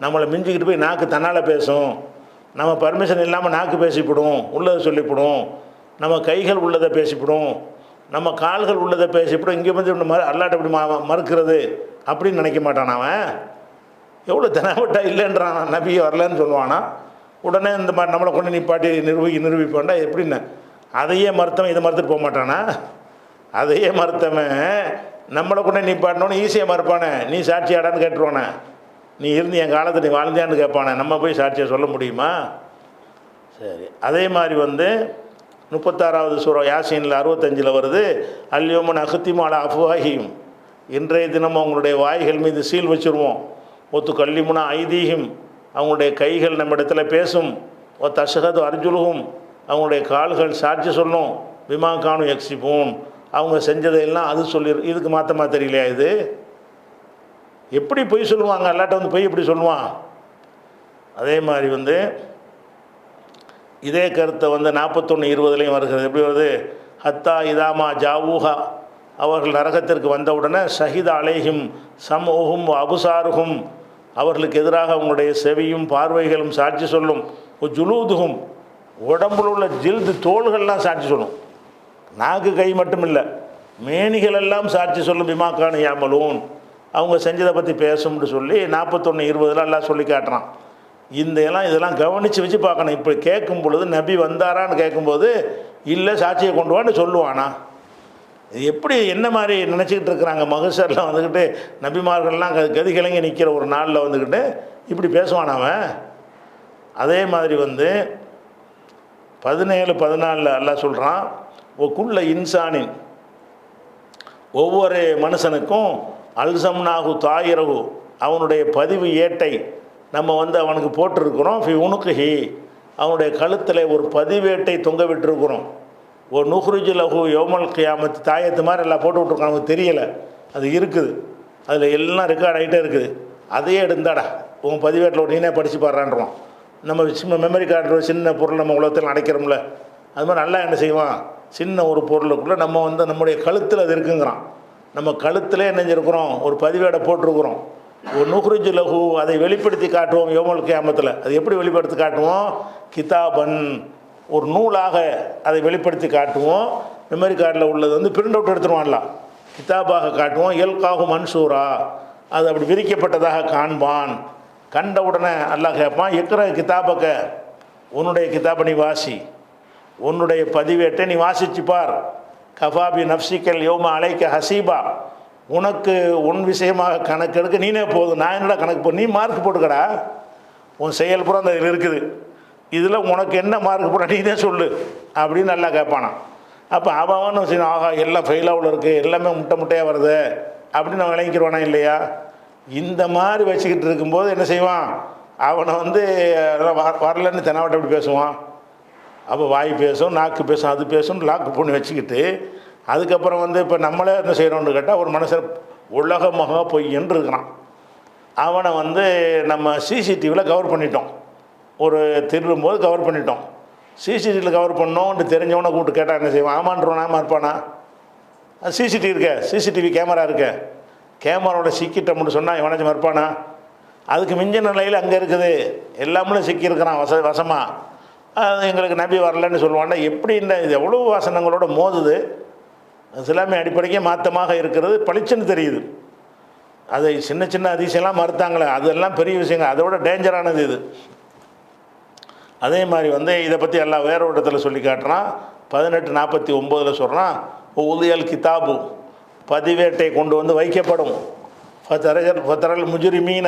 Speaker 2: நம்மளை மிஞ்சிக்கிட்டு போய் நாக்கு தன்னால் பேசும், நம்ம பர்மிஷன் இல்லாமல் நாக்கு பேசிவிடும், உள்ளதை சொல்லிவிடும், நம்ம கைகள் உள்ளதை பேசிவிடும், நம்ம கால்கள் உள்ளதை பேசிவிடும், இங்கே வந்து அல்லாட்ட இப்படி மறுக்கிறது அப்படின்னு நினைக்க மாட்டான். அவன் எவ்வளோ தெனாவட்டா இல்லைன்றான், நபி வரலன்னு சொல்லுவானா? உடனே இந்த மாதிரி நம்மளை கொண்டு நிப்பாட்டி நிரூபிப்பான்டா எப்படின்னு அதையே மறுத்தவன் இதை மறுத்துட்டு போக மாட்டானா? அதையே மறுத்தவன் நம்மளை கொண்டு நிப்பாட்டினோன்னு ஈஸியாக மறுப்பானே, நீ சாட்சியாடான்னு கேட்டுருவானே, நீ இருந்து என் காலத்தை நீ வாழ்ந்தியான்னு கேட்பானே, நம்ம போய் சாட்சியை சொல்ல முடியுமா? சரி, அதே மாதிரி 36வது சூரா யாசீனில் 65 வருது, அல்யோமன் அகத்திமால அஃப்வாஹியும், இன்றைய தினம் அவங்களுடைய வாய்கள் மீது சீல் வச்சுருவோம், ஒத்து கல்லிமுனா ஐதீகம், அவங்களுடைய கைகள் நம்ம இடத்துல பேசும், ஒத்து அஷகது அர்ஜுலுகும், அவங்களுடைய கால்கள் சாட்சி சொல்லும், விமா கானு எக்ஸிபூன், அவங்க செஞ்சதையெல்லாம் அது சொல்லி. இதுக்கு மாற்றமாக தெரியலையா? இது எப்படி பொய் சொல்லுவாங்க? அல்லாட்ட பொய் எப்படி சொல்லுவான்? அதே மாதிரி இதே கருத்தை 41:20 வருகிறது. எப்படி வருது? ஹத்தா இதாமா ஜாவூஹா, அவர்கள் நரகத்திற்கு வந்தவுடனே ஷஹித் அலைஹிம் சம்ஹும் அபுசாருகும், அவர்களுக்கு எதிராக அவங்களுடைய செவியும் பார்வைகளும் சாட்சி சொல்லும், ஜுலூதுகும், உடம்புல உள்ள ஜில்து தோள்கள்லாம் சாட்சி சொல்லும், நாக்கு கை மட்டும் இல்லை மேனிகளெல்லாம் சாட்சி சொல்லும், பிமாக்கான யாமலூன், அவங்க செஞ்சதை பற்றி பேசும்னு சொல்லி 41:20 எல்லாம் சொல்லி காட்டுறான். இதெல்லாம் கவனித்து வச்சு பார்க்கணும். இப்போ கேட்கும் பொழுது நபி வந்தாரான்னு கேட்கும்போது இல்லை சாட்சியை கொண்டு வான்னு சொல்லுவானா? இது எப்படி என்ன மாதிரி நினச்சிக்கிட்டு இருக்கிறாங்க? மகசரில் வந்துக்கிட்டு நபிமார்கள்லாம் கதிகலங்கி நிற்கிற ஒரு நாளில் வந்துக்கிட்டு இப்படி பேசுவான் அவன். அதே மாதிரி 17-14 அல்லாஹ் சொல்கிறான், ஒக்குள்ள இன்சானின், ஒவ்வொரு மனுஷனுக்கும் அல்சம்னாகு தாயிரகு, அவனுடைய பதிவு ஏட்டை நம்ம அவனுக்கு போட்டிருக்கிறோம், ஃபி உனுக்குஹி, அவனுடைய கழுத்தில் ஒரு பதிவேட்டை தொங்க விட்டுருக்குறோம், ஒரு நுஹ்ருஜு லஹு யௌமல் கியாமத், தாயத்து மாதிரி எல்லாம் போட்டு விட்ருக்கோம், நமக்கு தெரியலை, அது இருக்குது, அதில் எல்லாம் ரெக்கார்ட் ஆகிட்டே இருக்குது, அதையே எடுந்தாடா உன் பதிவேட்டில் நீனே படித்து பாடுறான்றோம். நம்ம சின்ன மெமரி கார்டு சின்ன பொருள் நம்ம உலகத்தில் அடைக்கிறோம்ல, அது மாதிரி நல்லா என்ன செய்வான், சின்ன ஒரு பொருளுக்குள்ளே நம்ம நம்முடைய கழுத்தில் அது இருக்குங்கிறான், நம்ம கழுத்தில் என்ன செஞ்சுருக்கிறோம், ஒரு பதிவேடை போட்டிருக்கிறோம், ஒரு நுஹ்ருஜு லஹு, அதை வெளிப்படுத்தி காட்டுவோம் யௌமல் கியாமத்தில். அது எப்படி வெளிப்படுத்தி காட்டுவோம்? கிதாபன், ஒரு நூலாக அதை வெளிப்படுத்தி காட்டுவோம். மெமரி கார்டில் உள்ளது பிரிண்ட் அவுட் எடுத்துருவான்லாம், கிதாபாக காட்டுவோம். எல்காஹு மன்சூரா, அது அப்படி விரிக்கப்பட்டதாக காண்பான். கண்ட உடனே அல்லாஹ் கேட்பான், எக்கிற கிதாபக்க, உன்னுடைய கிதாபை நீ வாசி, உன்னுடைய பதிவேட்டை நீ வாசிச்சு பார். கஃபாபி நப்சிக்கல் யோமா அலைக்க ஹசீபா, உனக்கு உன் விஷயமாக கணக்கெடுக்க நீனே போதும், நான் என்னடா கணக்கு போ, நீ மார்க் போட்டுக்கடா, உன் செயல்புறம் அந்த இதில் இருக்குது, இதில் உனக்கு என்ன மார்க் போட நீனே சொல்லு அப்படின்னு நல்லா கேட்பானான். அப்போ அவன் செய்யணும், ஆகா எல்லாம் ஃபெயிலாவில் இருக்குது, எல்லாமே முட்டையாக வருது அப்படின்னு அவன் விளங்கிக்கிறவானா இல்லையா? இந்த மாதிரி வச்சுக்கிட்டு இருக்கும்போது என்ன செய்வான், அவனை வரலன்னு தெனாவட்டை எப்படி பேசுவான்? அப்போ வாய் பேசும், நாக்கு பேசும், அது பேசும், லாக்கு பண்ணி வச்சுக்கிட்டு அதுக்கப்புறம் இப்போ நம்மளே என்ன செய்கிறோன்னு கேட்டால், ஒரு மனுஷன் உலக மகா பொய்யன்னு இருக்கிறான், அவனை நம்ம சிசிடிவியில் கவர் பண்ணிட்டோம், ஒரு திருடும்போது கவர் பண்ணிட்டோம், சிசிடிவியில் கவர் பண்ணோம்னு தெரிஞ்சவனை கூப்பிட்டு கேட்டால் என்ன செய்வான்? ஆமான்றவன் ஆமாம் இருப்பானா? அது சிசிடிவி இருக்க, சிசிடிவி கேமரா இருக்க, கேமராவோட சிக்கிட்டோம்னு சொன்னால் எவனாச்சும் மறுப்பானா? அதுக்கு மிஞ்சின நிலையில் அங்கே இருக்குது, எல்லாமே சிக்கியிருக்கிறான் வசமாக, அது எங்களுக்கு நபி வரலன்னு சொல்லுவான்னா எப்படி? இது எவ்வளோ வாசனங்களோட மோதுது, இஸ்லாமிய அடிப்படைக்கே மாற்றமாக இருக்கிறது, பளிச்சுன்னு தெரியுது. அதை சின்ன சின்ன அதிசயம்லாம் மறுத்தாங்களே, அதெல்லாம் பெரிய விஷயங்கள், அதோட டேஞ்சரானது இது. அதே மாதிரி இதை பற்றி எல்லாம் வேற ஒரு இடத்துல சொல்லி காட்டுறான். 18:49 சொல்கிறான், உலியல் கிதாபு, பதிவேட்டை கொண்டு வைக்கப்படும், ஃபதரல் முஜ்ரிமீன,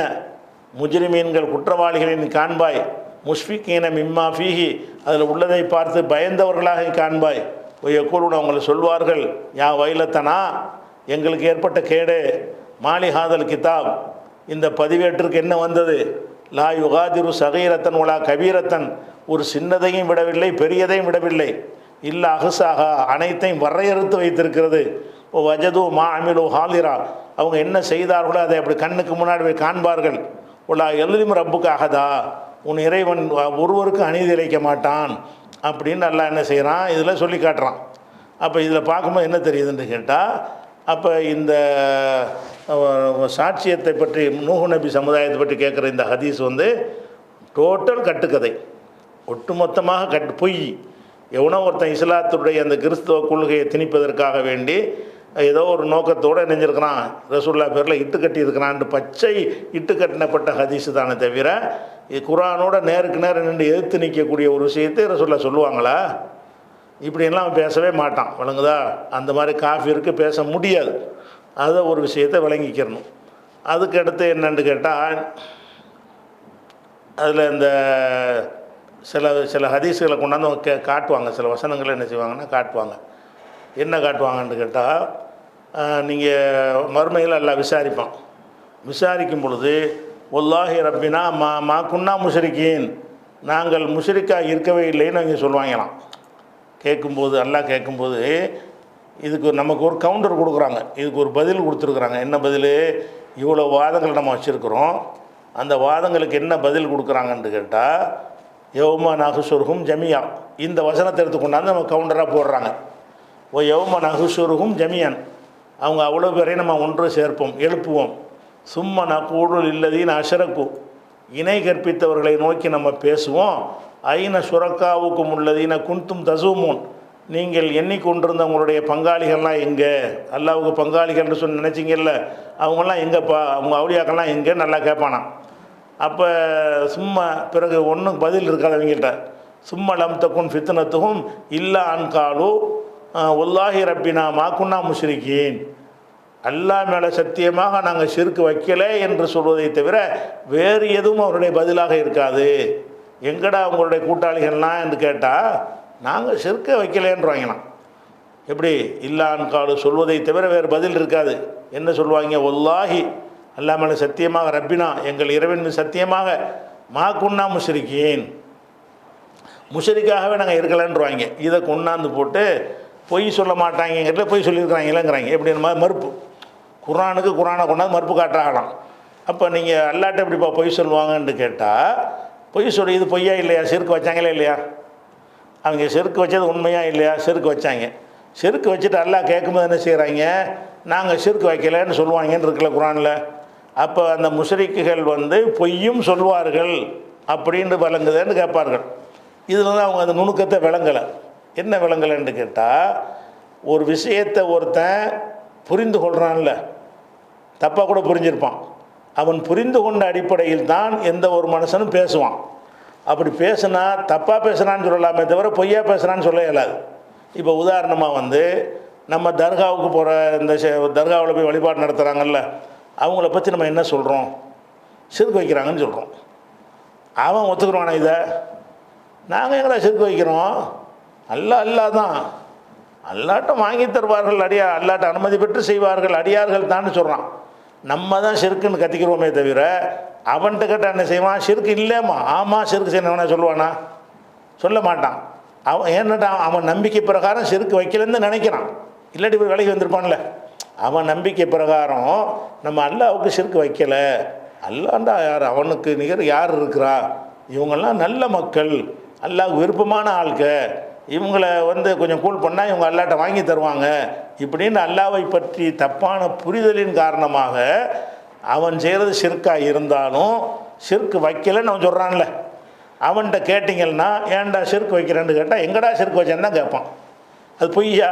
Speaker 2: முஜ்ரிமீன்கள் குற்றவாளிகளின் காண்பாய், முஷ்ஃபிகீன மிம்மா ஃபீஹி, அதில் உள்ளதை பார்த்து பயந்தவர்களாக காண்பாய், ஒய்யக்கூட அவங்களை சொல்வார்கள், யா வைலத்தனா, எங்களுக்கு ஏற்பட்ட கேடு, மாலிஹாதல் கிதாப், இந்த பதிவேட்டிற்கு என்ன வந்தது, லா யுகாதிரு சகீரத்தன் உலா கபீரத்தன், ஒரு சின்னதையும் விடவில்லை பெரியதையும் விடவில்லை, இல்லை அகசாக அனைத்தையும் வரையறுத்து வைத்திருக்கிறது, ஓ வஜது மா அமிலு ஹாலிரா, அவங்க என்ன செய்தார்களோ அதை அப்படி கண்ணுக்கு முன்னாடி போய் காண்பார்கள், உலா எல்லிம் ரப்புக்கு அகதா, உன் இறைவன் ஒருவருக்கு அநீதி இழைக்க மாட்டான் அப்படின்னு நல்லா என்ன செய்கிறான், இதில் சொல்லி காட்டுறான். அப்போ இதில் பார்க்கும்போது என்ன தெரியுதுன்னு கேட்டால், அப்போ இந்த சாட்சியத்தை பற்றி நூஹ் நபி சமுதாயத்தை பற்றி கேட்குற இந்த ஹதீஸ் டோட்டல் கட்டுக்கதை, ஒட்டுமொத்தமாக பொய். எவனோ ஒருத்தன் இஸ்லாத்துடைய அந்த கிறிஸ்தவ கொள்கையை திணிப்பதற்காக வேண்டி ஏதோ ஒரு நோக்கத்தோடு நினைஞ்சிருக்கிறான், ரசூல்லா பேரில் இட்டு கட்டி இருக்கிறான்ட்டு பச்சை இட்டு கட்டினப்பட்ட ஹதீஸு தானே தவிர இது குர்ஆனோட நேருக்கு நேரம் நின்று எதிர்த்து நிற்கக்கூடிய ஒரு விஷயத்தை ரசூலுல்லாஹ் சொல்லுவாங்களா? இப்படியெல்லாம் பேசவே மாட்டான். விளங்குதா? அந்த மாதிரி காஃபிருக்கு பேச முடியாது. அதை ஒரு விஷயத்தை விளங்கிக்கிறணும். அதுக்கு அடுத்து என்னன்னு கேட்டால், அதில் இந்த சில ஹதீஸுகளை கொண்டாந்து காட்டுவாங்க. சில வசனங்களை என்ன செய்வாங்கன்னா காட்டுவாங்க. என்ன காட்டுவாங்கன்னு கேட்டால், நீங்கள் மறுமையில் எல்லாம் விசாரிப்பான். விசாரிக்கும் பொழுது வல்லாஹி ரப்பினா மா குன்னா முஷ்ரிக்கீன், நாங்கள் முஷ்ரிக்காக இருக்கவே இல்லைன்னு அவங்க சொல்லுவாங்களாம். கேட்கும்போது அல்லாஹ் கேட்கும்போது இதுக்கு நமக்கு ஒரு கவுண்டர் கொடுக்குறாங்க, இதுக்கு ஒரு பதில் கொடுத்துருக்குறாங்க. என்ன பதில்? இவ்வளோ வாதங்கள் நம்ம வச்சுருக்குறோம், அந்த வாதங்களுக்கு என்ன பதில் கொடுக்குறாங்கன்னு கேட்டால், யௌம நஹ்ஷுருஹும் ஜமியா, இந்த வசனத்தை எடுத்துக்கொண்டாந்து நம்ம கவுண்டராக போடுறாங்க. ஓ யௌம நஹ்ஷுருஹும் ஜமியான், அவங்க அவ்வளோ பேரையும் நம்ம ஒன்று சேர்ப்போம், எழுப்புவோம். சும்ம நகூலுல் இல்லதீன அஷ்ரகு, இணை கற்பித்தவர்களை நோக்கி நம்ம பேசுவோம். ஐன சுரக்காவுக்கும் உள்ளதீன குந்தும் தசூமூன், நீங்கள் எண்ணிக்கொண்டிருந்த உங்களுடைய பங்காளிகள்லாம் எங்கே? அல்லாவுக்கு பங்காளிகள்னு சொல்லி நினச்சிங்கல்ல, அவங்களாம் எங்கேப்பா, அவங்க அவுளியாக்கள்லாம் எங்கே? நல்லா கேட்பானா. அப்போ சும்மா பிறகு ஒன்றும் பதில் இருக்காது அவங்கள்ட்ட. சும்மா லம் தக்குன் ஃபித்னத்துக்கும் இல்லா அன்காலு வல்லாஹி ரப்பினா மாக்குன்னா முஷ்ரிக்கீன், அல்லாஹ் மேலே சத்தியமாக நாங்கள் ஷிர்க் வைக்கலை என்று சொல்வதை தவிர வேறு எதுவும் அவருடைய பதிலாக இருக்காது. எங்கடா உங்களுடைய கூட்டாளிகள்லாம் என்று கேட்டால், நாங்கள் ஷிர்க்கை வைக்கலேன்றாங்களாம். எப்படி? இல்லான் காலு சொல்வதை தவிர வேறு பதில் இருக்காது. என்ன சொல்லுவாங்க? வல்லாஹி, அல்லாஹ் மேலே சத்தியமாக, ரப்பினா எங்கள் இறைவன் சத்தியமாக, மாக்குன்னா முஷ்ரிக்கீன், முஷ்ரிக்காகவே நாங்கள் இருக்கலைன்றாங்க. இதை கொண்டாந்து போட்டு பொய் சொல்ல மாட்டாங்கிறதுல பொய் சொல்லியிருக்கிறாங்களேங்கிறாங்க. எப்படி மாதிரி மறுப்பு, குர்ஆனை கொண்டாந்து மறுப்பு காட்டாகலாம். அப்போ நீங்கள் அல்லாட்ட எப்படிப்பா பொய் சொல்லுவாங்கன்னு கேட்டால், பொய் சொல்லி இது பொய்யா இல்லையா? செருக்கு வச்சாங்களே இல்லையா? அவங்க செருக்கு வச்சது உண்மையாக இல்லையா? செருக்கு வச்சாங்க. செருக்கு வச்சுட்டு அல்லாஹ் கேட்கும்போது என்ன செய்கிறாங்க? நாங்கள் செருக்கு வைக்கலைன்னு சொல்லுவாங்கன்னு இருக்குல்ல குர்ஆனில். அப்போ அந்த முஷ்ரிக்குகள் பொய்யும் சொல்வார்கள் அப்படின்னு விளங்குதுன்னு கேட்பார்கள். இதில் தான் அவங்க அந்த நுணுக்கத்தை விளங்கலை. என்ன விளங்கலைன்னு கேட்டால், ஒரு விஷயத்தை ஒருத்தன் புரிந்து கொள்கிறான்ல, தப்பாக கூட புரிஞ்சிருப்பான். அவன் புரிந்து கொண்ட அடிப்படையில் தான் எந்த ஒரு மனுஷனும் பேசுவான். அப்படி பேசுனா தப்பாக பேசுனான்னு சொல்லலாமே தவிர பொய்யா பேசுனான்னு சொல்ல இயலாது. இப்போ உதாரணமாக நம்ம தர்காவுக்கு போகிற இந்த தர்காவில் போய் வழிபாடு நடத்துகிறாங்கல்ல, அவங்கள பற்றி நம்ம என்ன சொல்கிறோம்? ஷிர்க் வைக்கிறாங்கன்னு சொல்கிறோம். அவன் ஒத்துக்குறானா? இதை நாங்கள் எங்களை ஷிர்க் வைக்கிறோம், அல்லாஹ் தான், அல்லாட்ட வாங்கி தருவார்கள், அல்லாட்ட அனுமதி பெற்று செய்வார்கள், அடியார்கள் தான் சொல்கிறான். நம்ம தான் ஷிர்க்குன்னு கத்திக்கிறோமே தவிர அவன்கிட்ட கேட்டால் என்ன செய்வான்? ஷிர்க் இல்லைம்மா, ஆமாம் ஷிர்க் செய்யணும்னா சொல்லுவானா? சொல்ல மாட்டான். அவன் ஏன்னாட்டா அவன் நம்பிக்கை பிரகாரம் ஷிர்க் வைக்கலன்னு நினைக்கிறான். இல்லாட்டி போய் விலைக்கு வந்திருப்பான்ல. அவன் நம்பிக்கை பிரகாரம் நம்ம அல்லாவுக்கு ஷிர்க் வைக்கலை, அல்லாண்டா யார், அவனுக்கு நிகர் யார் இருக்கிறா, இவங்கெல்லாம் நல்ல மக்கள், அல்லாவுக்கு விருப்பமான ஆள்க, இவங்களை கொஞ்சம் கூல் பண்ணால் இவங்க அல்லாட்ட வாங்கி தருவாங்க இப்படின்னு அல்லாவை பற்றி தப்பான புரிதலின் காரணமாக அவன் செய்கிறது ஷிர்க்காக இருந்தாலும் ஷிர்க் வைக்கலைன்னு அவன் சொல்கிறான்ல. அவன்கிட்ட கேட்டிங்கன்னா ஏன்டா ஷிர்க் வைக்கிறேன்னு கேட்டால், எங்கடா ஷிர்க் வச்சேன்னு தான் கேட்பான். அது பொய்யா?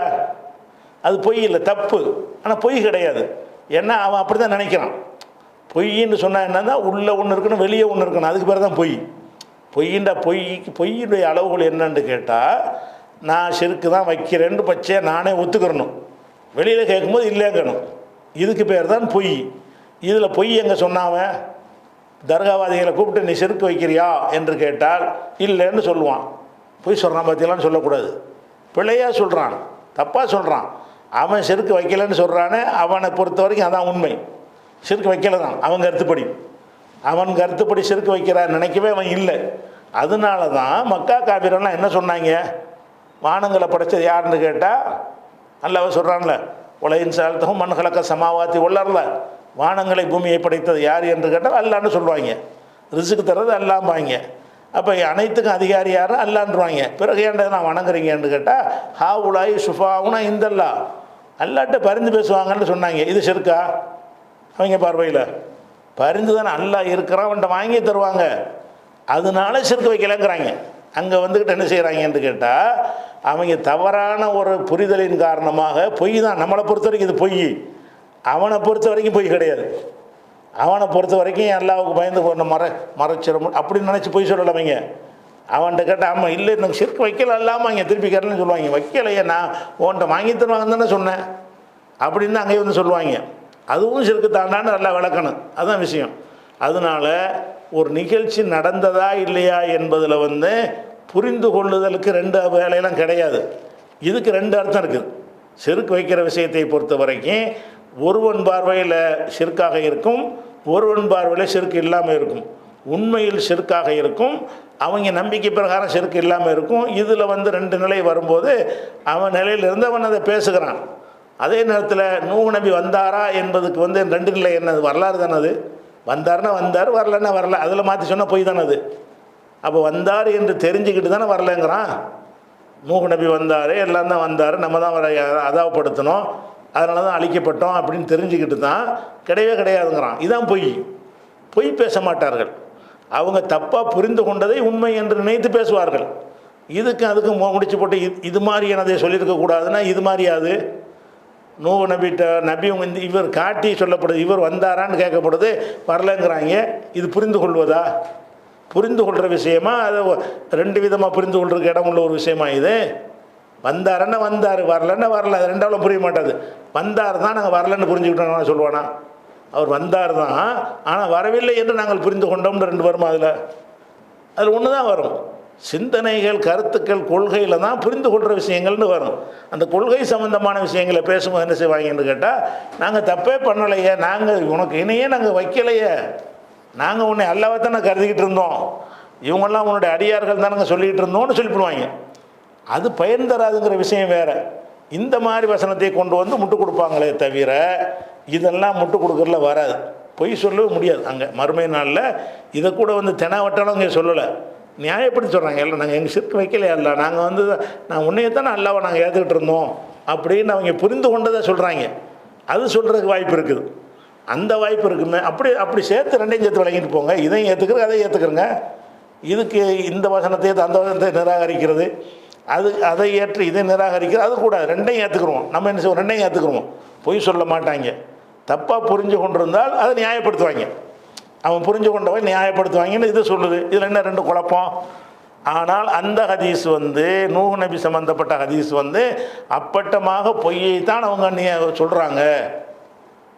Speaker 2: அது பொய் இல்லை, தப்பு. ஆனால் பொய் கிடையாது. ஏன்னா அவன் அப்படி தான் நினைக்கிறான். பொய்ன்னு சொன்னால் என்னன்னா, உள்ளே ஒன்று இருக்கணும், வெளியே ஒன்று இருக்கணும், அதுக்கு பேர் தான் பொய். பொய்யுடைய அளவுகள் என்னன்னு கேட்டால், நான் ஷிர்க்கு தான் வைக்கிறேன்னு பச்சையாக நானே ஒத்துக்கிறணும், வெளியில் கேட்கும்போது இல்லைங்கணும், இதுக்கு பேர் தான் பொய். இதில் பொய் எங்கே சொன்னாவன்? தர்காவாதிகளை கூப்பிட்டு நீ ஷிர்க்கு வைக்கிறியா என்று கேட்டால் இல்லைன்னு சொல்லுவான். பொய் சொல்கிறான் பற்றியெல்லாம் சொல்லக்கூடாது. பிள்ளையாக சொல்கிறான், தப்பாக சொல்கிறான். அவன் ஷிர்க்கு வைக்கலைன்னு சொல்கிறானே, அவனை பொறுத்த வரைக்கும் அதான் உண்மை. ஷிர்க்கு வைக்கலை தான் அவன் கருத்துப்படி. அவன் கருத்துப்படி ஷிர்க் வைக்கிறான் நினைக்கவே அவன் இல்லை. அதனால தான் மக்கா காபிரெல்லாம் என்ன சொன்னாங்க? வானங்களை படைச்சது யாருன்னு கேட்டால் அல்லாஹ் சொல்கிறான்ல, உலகின் சாலத்தகும் மண் கலக்க சமாவாத்தி உள்ளர்ல, வானங்களை பூமியை படைத்தது யார் என்று கேட்டால் அல்லான்னு சொல்லுவாங்க. ரிசுக்கு தர்றது அல்லாம்பாங்க. அப்போ அனைத்துக்கும் அதிகாரி யாரும் அல்லான்றுவாங்க. பிறகு ஏன்டா நான் வணங்குறீங்கன்னு கேட்டால், ஹா உலாய் சுஃபாவுனா இந்தல்லா, அல்லாட்ட பரிந்து பேசுவாங்கன்னு சொன்னாங்க. இது ஷிர்க்கா? அவங்க பார்வையில் பரிந்து தானே, அல்லாஹ் இருக்கிறான், அவன்கிட்ட வாங்கி தருவாங்க, அதனால ஷிர்க் வைக்கலைங்கிறாங்க. அங்கே வந்துக்கிட்டு என்ன செய்கிறாங்கன்னு கேட்டால், அவங்க தவறான ஒரு புரிதலின் காரணமாக பொய் தான். நம்மளை பொறுத்த வரைக்கும் இது பொய், அவனை பொறுத்த வரைக்கும் பொய் கிடையாது. அவனை பொறுத்த வரைக்கும் அல்லாவுக்கு பயந்து கொண்ட மறைச்சிடும் அப்படின்னு நினச்சி போய் சொல்லலாமங்க. அவன்கிட்ட கேட்டால் ஆமாம் இல்லை எனக்கு ஷிர்க் வைக்கல இல்லாமல் இங்கே திருப்பி கேட்டலன்னு சொல்லுவாங்க. வைக்கலையே, நான் உன்கிட்ட வாங்கி தருவாங்க தானே சொன்னேன் அப்படின்னு அங்கே வந்து சொல்லுவாங்க. அதுவும் ஷிர்க்கு தாண்டான்னு நல்லா விளக்கணும், அதுதான் விஷயம். அதனால் ஒரு நிகழ்ச்சி நடந்ததா இல்லையா என்பதில் வந்து புரிந்து கொள்ளுதலுக்கு ரெண்டு வேலையெல்லாம் கிடையாது. இதுக்கு ரெண்டு அர்த்தம் இருக்குது. ஷிர்க் வைக்கிற விஷயத்தை பொறுத்த வரைக்கும் ஒருவன் பார்வையில் ஷிர்க்காக இருக்கும், ஒருவன் பார்வையில் ஷிர்க் இல்லாமல் இருக்கும். உண்மையில் ஷிர்க்காக இருக்கும், அவங்க நம்பிக்கை பிரகாரம் ஷிர்க் இல்லாமல் இருக்கும். இதில் வந்து ரெண்டு நிலை வரும்போது அவன் நிலையிலிருந்து அவன் அதை பேசுகிறான். அதே நேரத்தில் நூஹ் நபி வந்தாரா என்பதுக்கு வந்து ரெண்டு நிலை என்னது, வரலாறு தானே அது. வந்தார்னா வந்தார், வரலன்னா வரல, அதில் மாற்றி சொன்னால் போய் தானே அது. அப்போ வந்தார் என்று தெரிஞ்சுக்கிட்டு தானே வரலங்கிறான். நூஹ் நபி வந்தார், எல்லாம் தான் வந்தார், நம்ம தான் அவரை அதாவப்படுத்தணும், அதனால தான் அழிக்கப்பட்டோம் அப்படின்னு தெரிஞ்சுக்கிட்டு தான் கிடையவே கிடையாதுங்கிறான். இதான் பொய் பேச மாட்டார்கள். அவங்க தப்பாக புரிந்து கொண்டதை உண்மை என்று நினைத்து பேசுவார்கள். இதுக்கு அதுக்கு முடிச்சு போட்டு இது மாதிரி எனதை சொல்லியிருக்கக்கூடாதுன்னா இது மாதிரியாது. நூஹ் நபிட்ட நபி இவர் காட்டி சொல்லப்படுது, இவர் வந்தாரான்னு கேட்கப்படுது, வரலங்கிறாங்க. இது புரிந்து கொள்வதா? புரிந்து கொள்கிற விஷயமா? அதை ரெண்டு விதமாக புரிந்து கொள்றதுக்கு இடம் உள்ள ஒரு விஷயமா இது? வந்தாருன்னா வந்தார், வரலன்னா வரல, அது ரெண்டாவது புரிய மாட்டாது. வந்தார் தான் நாங்கள் வரலன்னு புரிஞ்சுக்கிட்டோம் சொல்லுவானா? அவர் வந்தார் தான், ஆனால் வரவில்லை என்று நாங்கள் புரிந்து கொண்டோம்னு ரெண்டு வருமா? அதில் ஒன்று தான் வரும். சிந்தனைகள், கருத்துக்கள், கொள்கையில் தான் புரிந்து கொள்கிற விஷயங்கள்னு வரும். அந்த கொள்கை சம்பந்தமான விஷயங்களை பேசும்போது என்ன செய்வாங்கன்னு கேட்டால், நாங்கள் தப்பே பண்ணலையே, நாங்கள் உனக்கு இணையே நாங்கள் வைக்கலையே, நாங்கள் உன்னை அல்லாவை தானே கருதிக்கிட்டு இருந்தோம், இவங்கெல்லாம் உன்னுடைய அடியார்கள் தானங்க சொல்லிகிட்டு இருந்தோம்னு சொல்லிவிடுவாங்க. அது பயன் தராதுங்கிற விஷயம் வேறு. இந்த மாதிரி வசனத்தை கொண்டு வந்து முட்டு கொடுப்பாங்களே தவிர இதெல்லாம் முட்டு கொடுக்கறதுல வராது. பொய் சொல்லவே முடியாது. அங்கே மறுமை நாளில் இதை கூட வந்து தெனாவட்டாலும் இங்கே சொல்லலை, நியாயப்படுத்தி சொல்கிறாங்க. இல்லை நாங்கள் எங்கள் ஷிர்க் வைக்கலையா, இல்லை நாங்கள் வந்து நான் உன்னையே தானே அல்லாவை நாங்கள் ஏற்றுக்கிட்டு இருந்தோம் அப்படின்னு அவங்க புரிந்து கொண்டதை சொல்கிறாங்க. அது சொல்கிறதுக்கு வாய்ப்பு இருக்குது, அந்த வாய்ப்பு இருக்குமே. அப்படி சேர்த்து ரெண்டையும் சேர்த்து விளங்கிட்டு போங்க. இதையும் ஏற்றுக்கிறேன், அதையும் ஏற்றுக்கிறேங்க. இதுக்கு இந்த வசனத்தை அந்த வசனத்தை நிராகரிக்கிறது, அதை ஏற்று இதை நிராகரிக்கிறது, அது கூடாது. ரெண்டையும் ஏற்றுக்குருவோம். நம்ம என்ன செய்வோம்? ரெண்டையும் ஏற்றுக்குருவோம். பொய் சொல்ல மாட்டாங்க. தப்பாக புரிஞ்சு கொண்டிருந்தால் அதை நியாயப்படுத்துவாங்க. அவன் புரிஞ்சு கொண்டவன் நியாயப்படுத்துவாங்கன்னு இது சொல்லுது. இதில் என்ன ரெண்டு குழப்பம்? ஆனால் அந்த ஹதீஸ் வந்து நூஹ் நபி சம்பந்தப்பட்ட ஹதீஸ் வந்து அப்பட்டமாக பொய்யைத்தான் அவங்க சொல்கிறாங்க,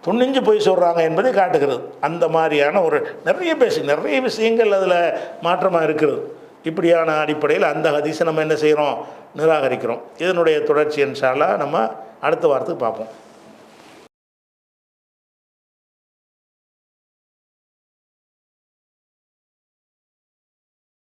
Speaker 2: துணிஞ்சு பொய் சொல்கிறாங்க என்பதை காட்டுகிறது. அந்த மாதிரியான ஒரு நிறைய விஷயங்கள் அதில் மாற்றமாக இருக்கிறது. இப்படியான அடிப்படையில் அந்த ஹதீஸை நம்ம என்ன செய்கிறோம்? நிராகரிக்கிறோம். இதனுடைய தொடர்ச்சி இன்ஷா அல்லாஹ் நம்ம அடுத்த வாரத்துக்கு பார்ப்போம்.